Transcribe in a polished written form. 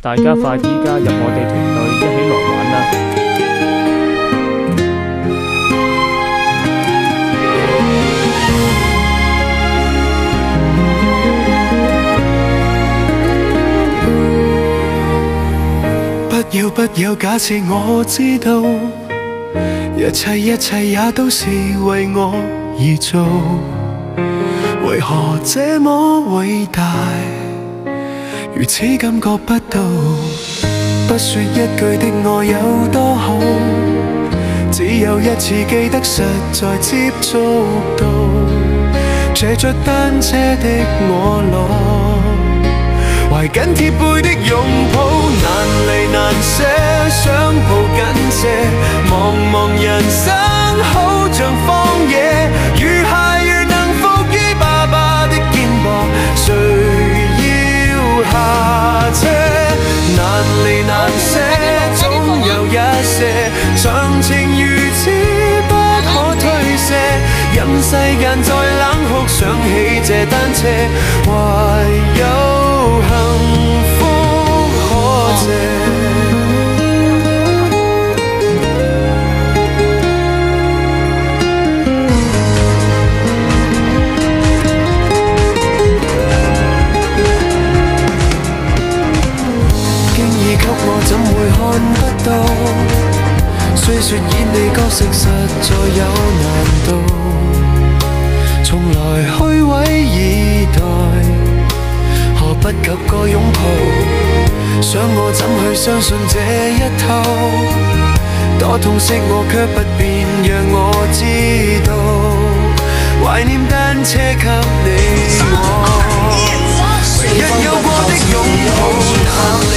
大家快啲加入我哋團隊，一起來玩啦！不要假設我知道，一切也都是為我而做，為何這麼偉大，如此感覺不到？不說一句的愛有多好，只有一次記得實在接觸到，借着單車的我懷緊貼背的擁抱，難離難捨，想抱緊些。茫茫人生好像荒野，如孩兒能伏於爸爸的肩膊，誰要下車？難離難捨，總有一些長情如此不可推卸。任世間再冷酷，想起這單車，懷有幸福可借。經已給我怎會看不到？雖說演你角色實在有難度，從來虛偽以待，何不及個擁抱？想我怎去相信這一套？多痛惜我卻不便讓我知道，懷念單車給你我，唯一有過的擁抱，難離